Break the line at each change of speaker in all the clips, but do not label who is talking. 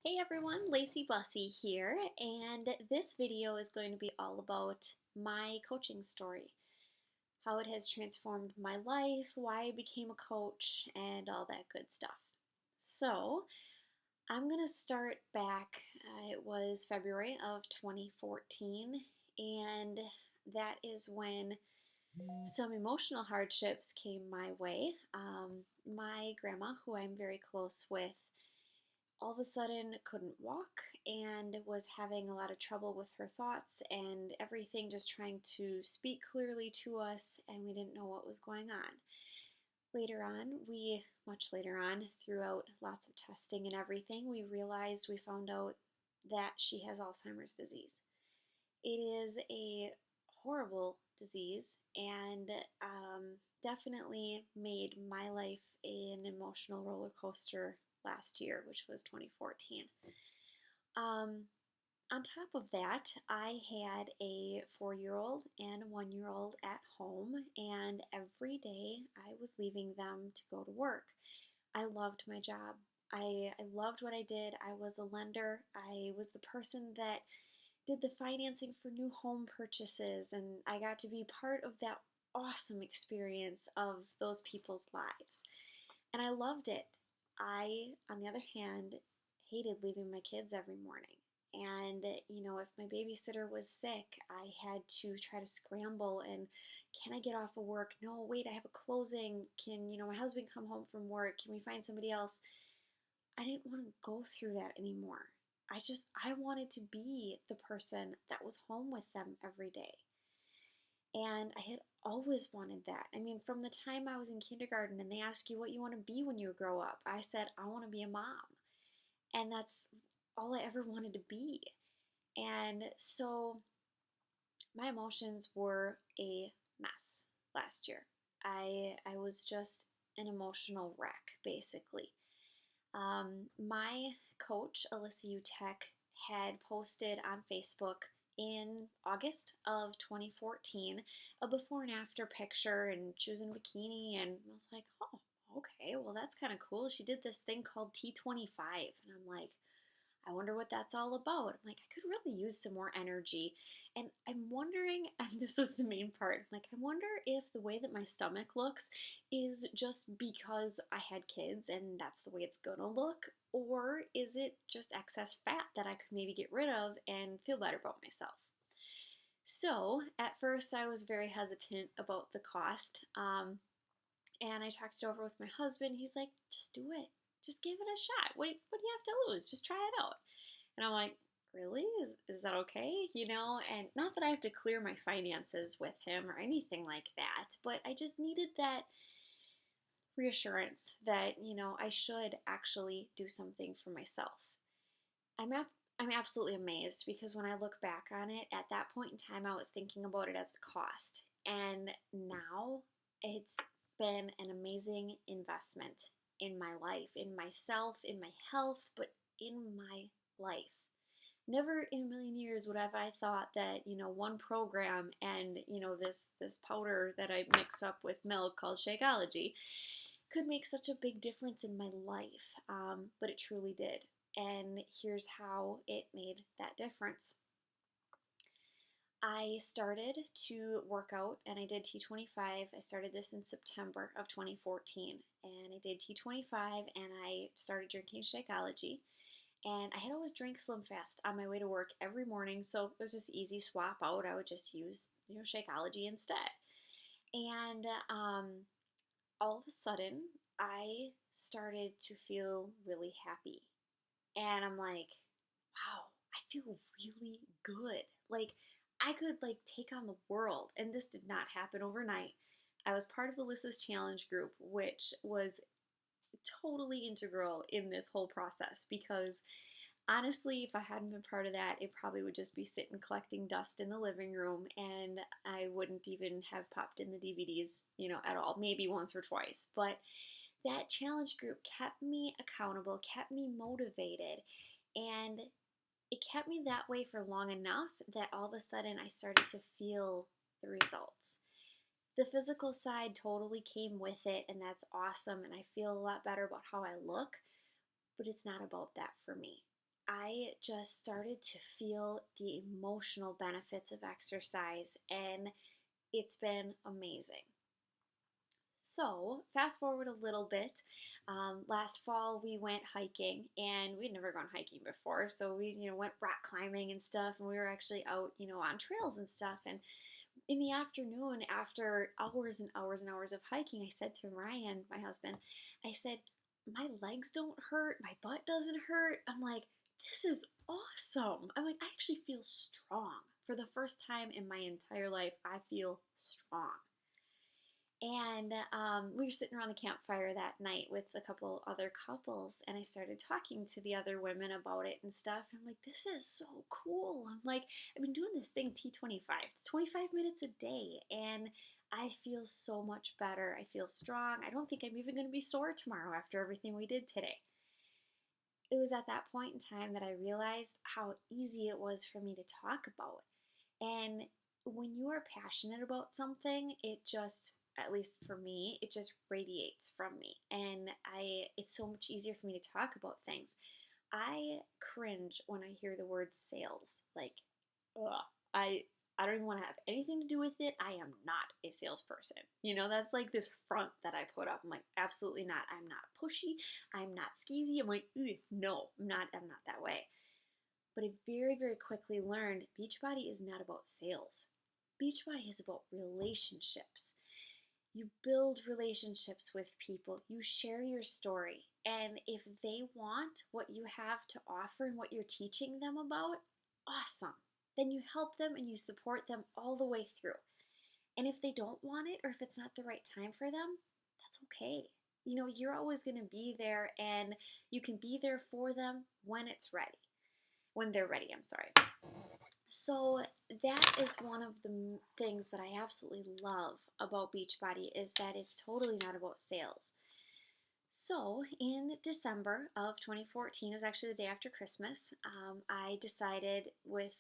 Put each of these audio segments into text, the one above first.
Hey everyone, Lacey Bussey here, and this video is going to be all about my coaching story, how it has transformed my life, why I became a coach, and all that good stuff. So, I'm going to start back, it was February of 2014, and that is when some emotional hardships came my way. My grandma, who I'm very close with, all of a sudden couldn't walk and was having a lot of trouble with her thoughts and everything, just trying to speak clearly to us, and we didn't know what was going on. Much later on, throughout lots of testing and everything, we found out that she has Alzheimer's disease. It is a horrible disease and definitely made my life an emotional roller coaster last year, which was 2014. Um, on top of that, I had a 4 year old and a 1 year old at home, and every day I was leaving them to go to work. I loved my job. I loved what I did. I was a lender. I was the person that did the financing for new home purchases, and I got to be part of that awesome experience of those people's lives. And I loved it. On the other hand, hated leaving my kids every morning. And, if my babysitter was sick, I had to try to scramble and can I get off of work? No, wait, I have a closing. Can, my husband come home from work? Can we find somebody else? I didn't want to go through that anymore. I wanted to be the person that was home with them every day. And I had always wanted that. I mean, from the time I was in kindergarten and they ask you what you want to be when you grow up, I said, I want to be a mom. And that's all I ever wanted to be. And so my emotions were a mess last year. I was just an emotional wreck, basically. My coach, Alyssa Utek, had posted on Facebook in August of 2014 a before and after picture, and she was in a bikini, and I was like, oh, okay, well, that's kind of cool. She did this thing called T25, and I'm like, I wonder what that's all about. I'm like, I could really use some more energy. And I'm wondering, and this is the main part, I'm like, I wonder if the way that my stomach looks is just because I had kids and that's the way it's gonna look, or is it just excess fat that I could maybe get rid of and feel better about myself? So at first I was very hesitant about the cost. And I talked it over with my husband. He's like, just do it. Just give it a shot. What do you have to lose? Just try it out. And I'm like, really? Is that okay? And not that I have to clear my finances with him or anything like that, but I just needed that reassurance that, I should actually do something for myself. I'm, ap- I'm absolutely amazed because when I look back on it, at that point in time, I was thinking about it as a cost. And now it's been an amazing investment in my life, in myself, in my health, but in my life. Never in a million years would have I thought that, one program and, this powder that I mix up with milk called Shakeology could make such a big difference in my life. But it truly did. And here's how it made that difference. I started to work out and I did T25. I started this in September of 2014. And I did T25 and I started drinking Shakeology. And I had always drank Slim Fast on my way to work every morning, so it was just easy swap out. I would just use, Shakeology instead. And all of a sudden, I started to feel really happy. And I'm like, wow, I feel really good. Like, I could, take on the world. And this did not happen overnight. I was part of Alyssa's challenge group, which was totally integral in this whole process because honestly, if I hadn't been part of that, it probably would just be sitting collecting dust in the living room and I wouldn't even have popped in the DVDs, at all, maybe once or twice. But that challenge group kept me accountable, kept me motivated, and it kept me that way for long enough that all of a sudden I started to feel the results. The physical side totally came with it, and that's awesome, and I feel a lot better about how I look, but it's not about that for me. I just started to feel the emotional benefits of exercise, and it's been amazing. So, fast forward a little bit. Last fall, we went hiking, and we'd never gone hiking before. So we, went rock climbing and stuff, and we were actually out, on trails and stuff. And in the afternoon, after hours and hours and hours of hiking, I said to Ryan, my husband, I said, my legs don't hurt, my butt doesn't hurt. I'm like, this is awesome. I'm like, I actually feel strong. For the first time in my entire life, I feel strong. And we were sitting around the campfire that night with a couple other couples, and I started talking to the other women about it and stuff. And I'm like, this is so cool. I'm like, I've been doing this thing T25. It's 25 minutes a day, and I feel so much better. I feel strong. I don't think I'm even going to be sore tomorrow after everything we did today. It was at that point in time that I realized how easy it was for me to talk about. And when you are passionate about something, it just, at least for me, it just radiates from me. And it's so much easier for me to talk about things. I cringe when I hear the word sales. Like, ugh, I don't even want to have anything to do with it. I am not a salesperson. That's like this front that I put up. I'm like, absolutely not. I'm not pushy. I'm not skeezy. I'm like, no, I'm not that way. But I very, very quickly learned Beachbody is not about sales. Beachbody is about relationships. You build relationships with people. You share your story. And if they want what you have to offer and what you're teaching them about, awesome. Then you help them and you support them all the way through. And if they don't want it, or if it's not the right time for them, that's okay. You're always going to be there, and you can be there for them when they're ready, I'm sorry. So that is one of the things that I absolutely love about Beachbody, is that it's totally not about sales. So in December of 2014, it was actually the day after Christmas, I decided, with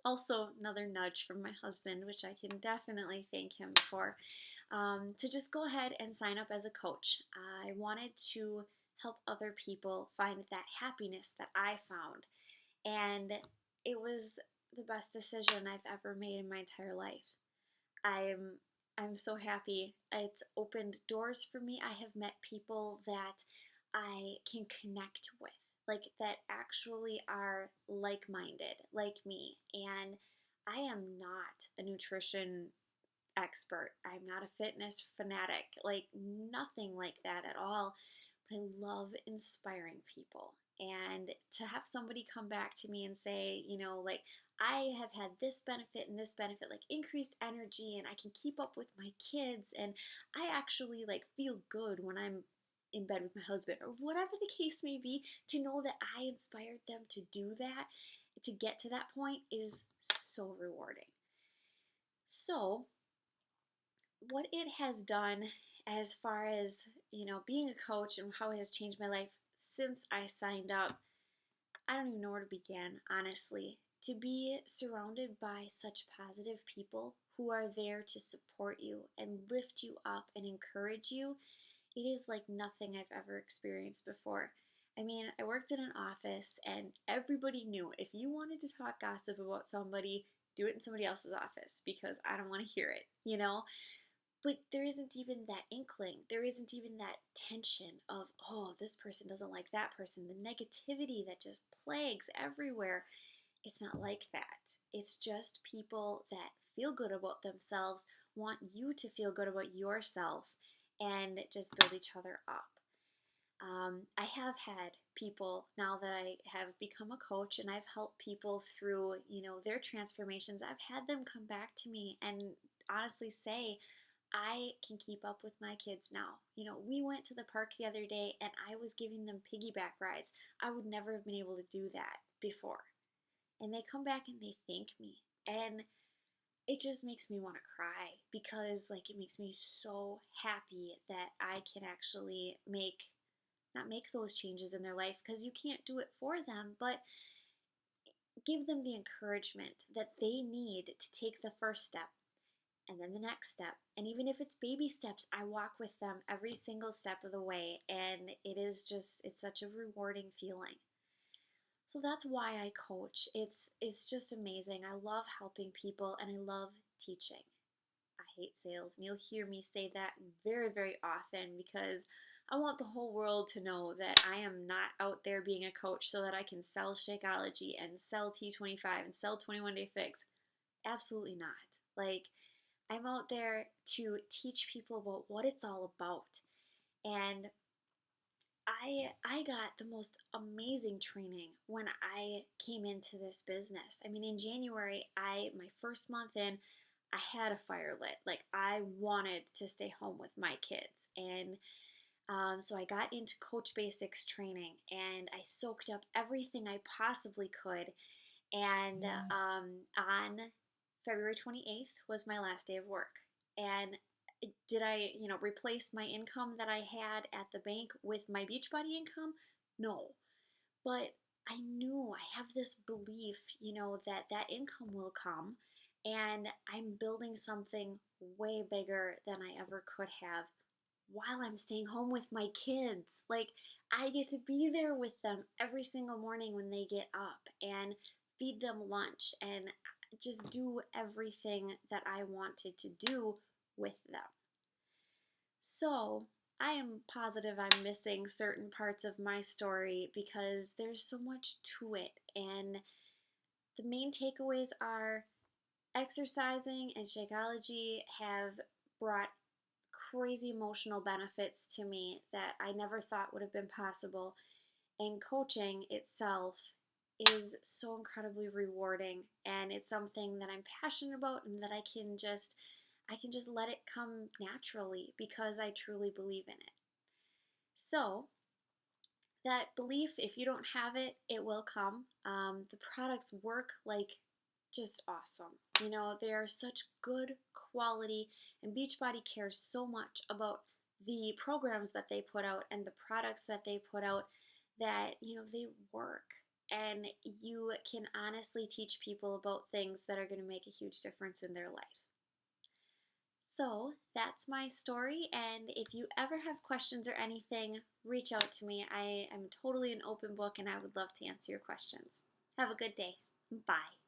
also another nudge from my husband, which I can definitely thank him for, to just go ahead and sign up as a coach. I wanted to help other people find that happiness that I found. And it was the best decision I've ever made in my entire life. I'm so happy. It's opened doors for me. I have met people that I can connect with, like that actually are like-minded, like me. And I am not a nutrition expert. I'm not a fitness fanatic, like nothing like that at all. But I love inspiring people. And to have somebody come back to me and say, like, I have had this benefit, like increased energy, and I can keep up with my kids, and I actually like feel good when I'm in bed with my husband, or whatever the case may be, to know that I inspired them to do that, to get to that point, is so rewarding. So what it has done, as far as being a coach and how it has changed my life since I signed up, I don't even know where to begin, honestly. To be surrounded by such positive people who are there to support you and lift you up and encourage you, it is like nothing I've ever experienced before. I mean, I worked in an office, and everybody knew if you wanted to talk gossip about somebody, do it in somebody else's office, because I don't want to hear it. But there isn't even that inkling. There isn't even that tension of, oh, this person doesn't like that person. The negativity that just plagues everywhere. It's not like that. It's just people that feel good about themselves, want you to feel good about yourself, and just build each other up. I have had people, now that I have become a coach and I've helped people through, their transformations, I've had them come back to me and honestly say, I can keep up with my kids now. We went to the park the other day and I was giving them piggyback rides. I would never have been able to do that before. And they come back and they thank me. And it just makes me want to cry, because it makes me so happy that I can actually not make those changes in their life, because you can't do it for them, but give them the encouragement that they need to take the first step, and then the next step. And even if it's baby steps, I walk with them every single step of the way. And it's such a rewarding feeling. So that's why I coach. It's just amazing. I love helping people and I love teaching. I hate sales, and you'll hear me say that very, very often because I want the whole world to know that I am not out there being a coach so that I can sell Shakeology and sell T25 and sell 21 Day Fix. Absolutely not. Like, I'm out there to teach people about what it's all about. And I got the most amazing training when I came into this business. I mean, in January, my first month in, I had a fire lit. Like, I wanted to stay home with my kids. And so I got into Coach Basics training and I soaked up everything I possibly could. And on February 28th was my last day of work. And did I, replace my income that I had at the bank with my Beachbody income? No. But I knew I have this belief, that that income will come and I'm building something way bigger than I ever could have while I'm staying home with my kids. Like, I get to be there with them every single morning when they get up and feed them lunch and just do everything that I wanted to do with them. So, I am positive I'm missing certain parts of my story because there's so much to it. And the main takeaways are exercising and Shakeology have brought crazy emotional benefits to me that I never thought would have been possible. And coaching itself is so incredibly rewarding, and it's something that I'm passionate about and that I can just let it come naturally because I truly believe in it. So, that belief, if you don't have it, it will come. The products work like just awesome. They are such good quality, and Beachbody cares so much about the programs that they put out and the products that they put out that, they work. And you can honestly teach people about things that are going to make a huge difference in their life. So that's my story, and if you ever have questions or anything, reach out to me. I am totally an open book, and I would love to answer your questions. Have a good day. Bye.